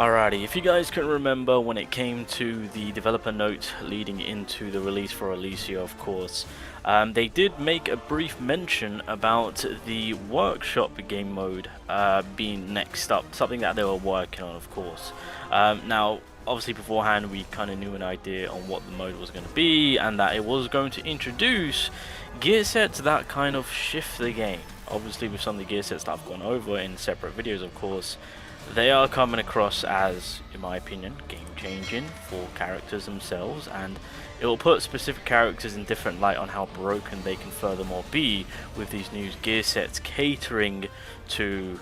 Alrighty, if you guys can remember when it came to the developer note leading into the release for Alicia, of course, they did make a brief mention about the workshop game mode being next up, something that they were working on, of course. Now, obviously beforehand we kind of knew an idea on what the mode was going to be, and that it was going to introduce gear sets that kind of shift the game. Obviously with some of the gear sets that I've gone over in separate videos, of course, they are coming across as, in my opinion, game-changing for characters themselves, and it will put specific characters in different light on how broken they can furthermore be with these new gear sets catering to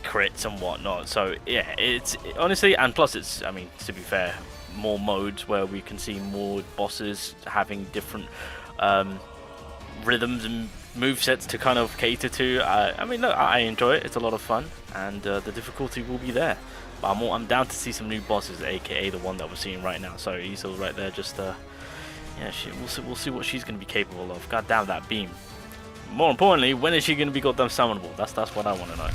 crits and whatnot. So yeah, it's honestly, and plus it's, I mean, to be fair, more modes where we can see more bosses having different rhythms and movesets to kind of cater to. I mean, look, I enjoy it. It's a lot of fun, and the difficulty will be there. But I'm down to see some new bosses, aka the one that we're seeing right now. So Easel's right there, just yeah, we'll see what she's going to be capable of. God damn that beam. More importantly, when is she going to be goddamn summonable? That's what I want to know.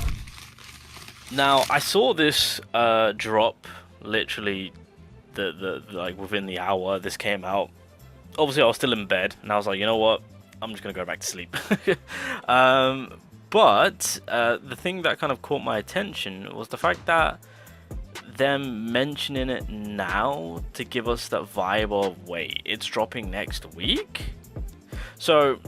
Now, I saw this drop literally like within the hour this came out. Obviously, I was still in bed, and I was like, you know what? I'm just going to go back to sleep. But the thing that kind of caught my attention was the fact that them mentioning it now to give us that vibe of, wait, it's dropping next week? So,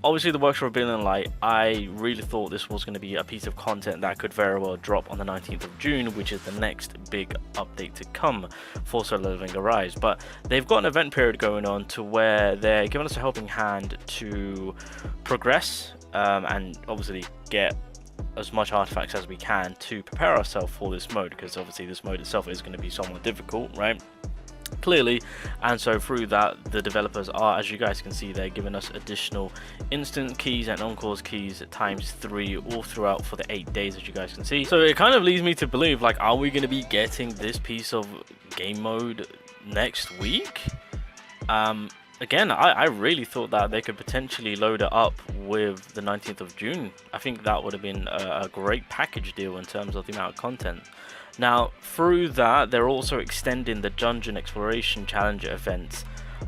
obviously the Workshop of Brilliant Light, I really thought this was going to be a piece of content that could very well drop on the 19th of June, which is the next big update to come for SOLOLEVELINGSKR. But they've got an event period going on to where they're giving us a helping hand to progress and obviously get as much artifacts as we can to prepare ourselves for this mode, because obviously this mode itself is going to be somewhat difficult, right? Clearly. And so through that, the developers are, as you guys can see, they're giving us additional instant keys and on-course keys ×3 all throughout for the 8 days, as you guys can see. So it kind of leads me to believe, like, are we going to be getting this piece of game mode next week? Again, I really thought that they could potentially load it up with the 19th of June. I think that would have been a great package deal in terms of the amount of content. Now, through that, they're also extending the Dungeon Exploration Challenger events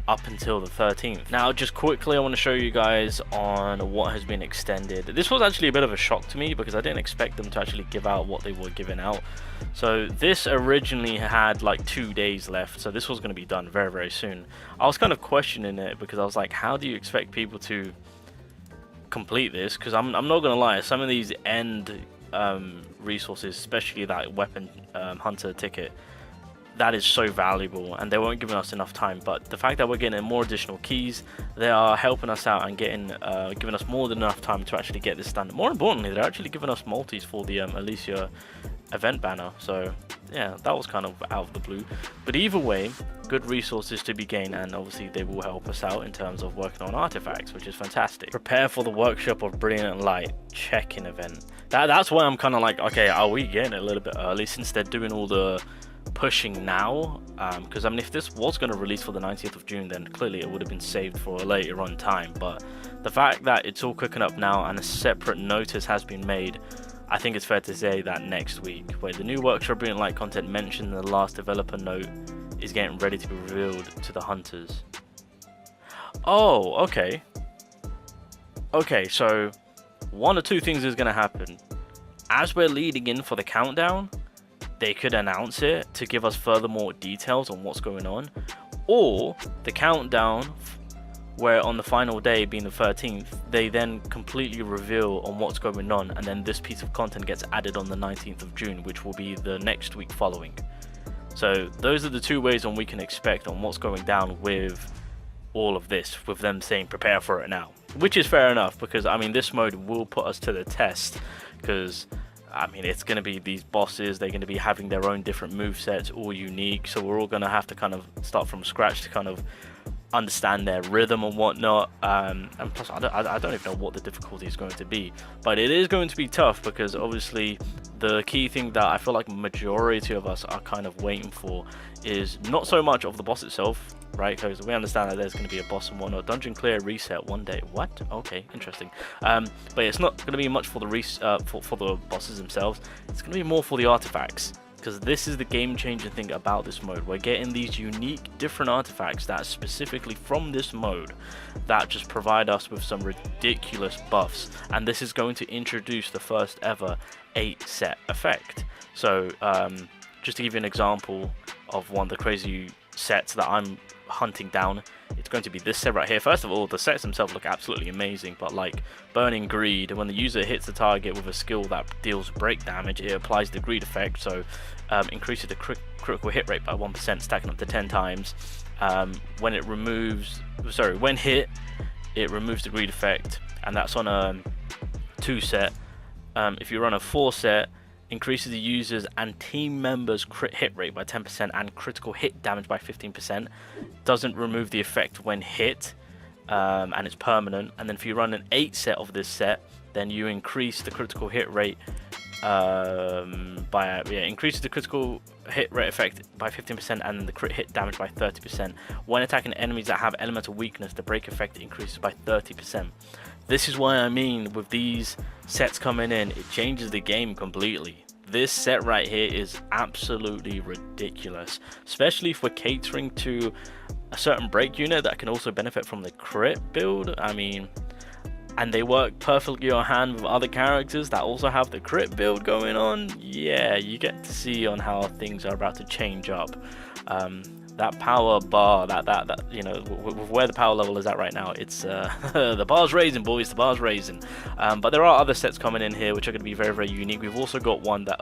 up until the 13th. Now, just quickly, I want to show you guys on what has been extended. This was actually a bit of a shock to me because I didn't expect them to actually give out what they were giving out. So this originally had like 2 days left, so this was going to be done very, very soon. I was kind of questioning it because I was like, how do you expect people to complete this? Because I'm not going to lie, some of these end resources, especially that weapon hunter ticket, that is so valuable, and they weren't giving us enough time. But the fact that we're getting more additional keys, they are helping us out and getting giving us more than enough time to actually get this done. More importantly, they're actually giving us multis for the Alicia event banner. So yeah, that was kind of out of the blue, but either way, good resources to be gained, and obviously they will help us out in terms of working on artifacts, which is fantastic. Prepare for the Workshop of Brilliant Light check-in event. That's why I'm kind of like, okay, are we getting it a little bit early since they're doing all the pushing now? Because I mean, if this was going to release for the 19th of June, then clearly it would have been saved for a later on time. But the fact that it's all cooking up now and a separate notice has been made, I think it's fair to say that next week, where the new Workshop Brilliant Light content mentioned in the last developer note is getting ready to be revealed to the hunters. Oh, okay. Okay, so one or two things is going to happen. As we're leading in for the countdown, they could announce it to give us further more details on what's going on, or the countdown where on the final day, being the 13th, they then completely reveal on what's going on, and then this piece of content gets added on the 19th of June, which will be the next week following. So those are the two ways on we can expect on what's going down with all of this, with them saying prepare for it now, which is fair enough, because I mean, this mode will put us to the test, because I mean, it's going to be these bosses, they're going to be having their own different movesets, all unique, so we're all going to have to kind of start from scratch to kind of understand their rhythm and whatnot. And plus, I don't even know what the difficulty is going to be, but it is going to be tough, because obviously the key thing that I feel like majority of us are kind of waiting for is not so much of the boss itself, right? Because we understand that there's going to be a boss and whatnot. Dungeon clear reset one day. What? Okay, interesting. But it's not going to be much for the for the bosses themselves. It's going to be more for the artifacts. because this is the game-changing thing about this mode. We're getting these unique different artifacts that are specifically from this mode that just provide us with some ridiculous buffs, and this is going to introduce the first ever 8-set effect. So just to give you an example of one of the crazy sets that I'm hunting down, it's going to be this set right here. First of all, the sets themselves look absolutely amazing, but like Burning Greed, when the user hits the target with a skill that deals break damage, it applies the greed effect, so increases the critical hit rate by 1%, stacking up to 10 times. When it removes, when hit, it removes the greed effect, and that's on a 2 set. If you run a 4 set, increases the user's and team members' crit hit rate by 10% and critical hit damage by 15%. Doesn't remove the effect when hit, and it's permanent. And then if you run an 8 set of this set, then you increase the critical hit rate increases the critical hit rate effect by 15% and the crit hit damage by 30%. When attacking enemies that have elemental weakness, the break effect increases by 30%. This is why I mean, with these sets coming in, it changes the game completely. This set right here is absolutely ridiculous, especially if we're catering to a certain break unit that can also benefit from the crit build. I mean, and they work perfectly on hand with other characters that also have the crit build going on. Yeah, you get to see on how things are about to change up. That power bar, that you know, with where the power level is at right now, it's the bar's raising, boys, the bar's raising. But there are other sets coming in here which are going to be very, very unique. We've also got one that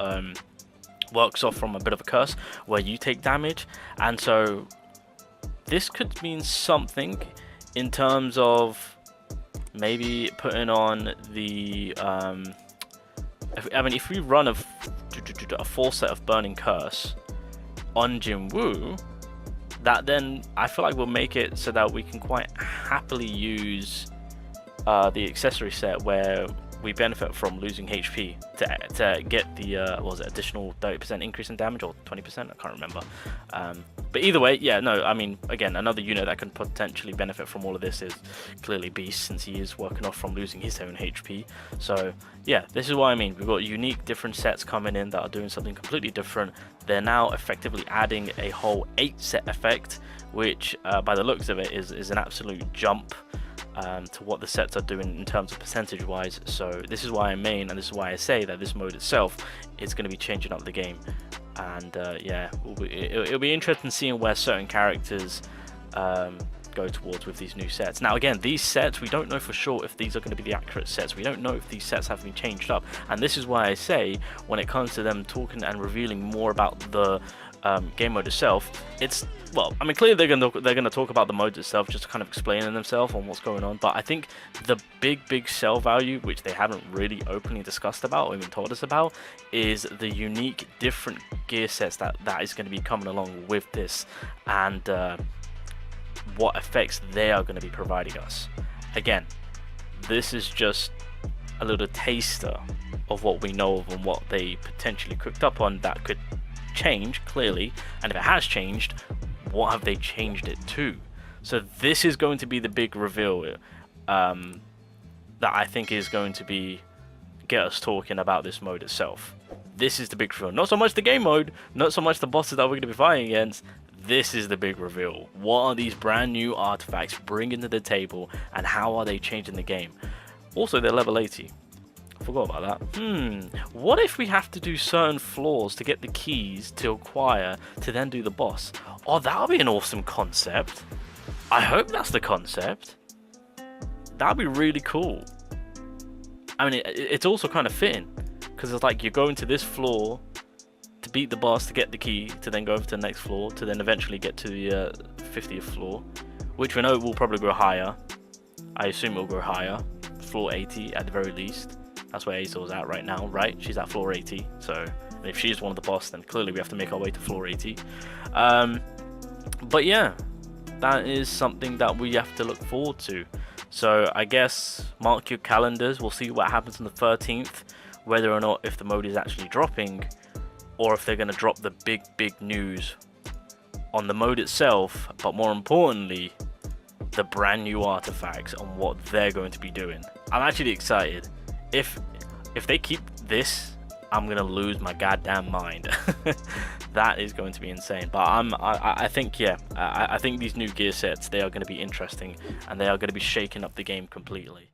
works off from a bit of a curse where you take damage, and so this could mean something in terms of maybe putting on the I mean, if we run a full set of Burning Curse on Jinwoo, that then I feel like will make it so that we can quite happily use the accessory set where we benefit from losing HP to get the what was it, additional 30% increase in damage, or 20%, I can't remember. But either way, yeah, no, I mean, again, another unit that can potentially benefit from all of this is clearly Beast, since he is working off from losing his own HP. So yeah, this is what I mean. We've got unique different sets coming in that are doing something completely different. They're now effectively adding a whole 8-set effect, which by the looks of it is an absolute jump to what the sets are doing in terms of percentage wise. So this is why I mean, and this is why I say that this mode itself is going to be changing up the game. And yeah, it'll be interesting seeing where certain characters go towards with these new sets. Now again, these sets, we don't know for sure if these are going to be the accurate sets. We don't know if these sets have been changed up, and this is why I say, when it comes to them talking and revealing more about the game mode itself, it's, well, I mean, clearly they're gonna talk about the mode itself, just kind of explaining themselves on what's going on. But I think the big sell value, which they haven't really openly discussed about or even told us about, is the unique different gear sets that is going to be coming along with this, and what effects they are going to be providing us. Again, this is just a little taster of what we know of and what they potentially cooked up on that could change, clearly. And if it has changed, what have they changed it to? So this is going to be the big reveal that I think is going to be get us talking about this mode itself. This is the big reveal. Not so much the game mode, not so much the bosses that we're going to be fighting against. This is the big reveal. What are these brand new artifacts bringing to the table, and how are they changing the game? Also, they're level 80. I forgot about that. What if we have to do certain floors to get the keys to acquire to then do the boss? Oh, that would be an awesome concept. I hope that's the concept. That would be really cool. I mean, it's also kind of fitting, because it's like you're going to this floor to beat the boss to get the key to then go over to the next floor to then eventually get to the 50th floor, which we know will probably go higher. I assume it will go higher. Floor 80 at the very least. That's where Azor's at right now, right? She's at floor 80. So if she's one of the boss, then clearly we have to make our way to floor 80. But yeah, that is something that we have to look forward to. So I guess mark your calendars. We'll see what happens on the 13th, whether or not if the mode is actually dropping, or if they're going to drop the big news on the mode itself, but more importantly, the brand new artifacts and what they're going to be doing. I'm actually excited. If they keep this I'm gonna lose my goddamn mind. That is going to be insane. But I think, yeah, I think these new gear sets, they are going to be interesting, and they are going to be shaking up the game completely.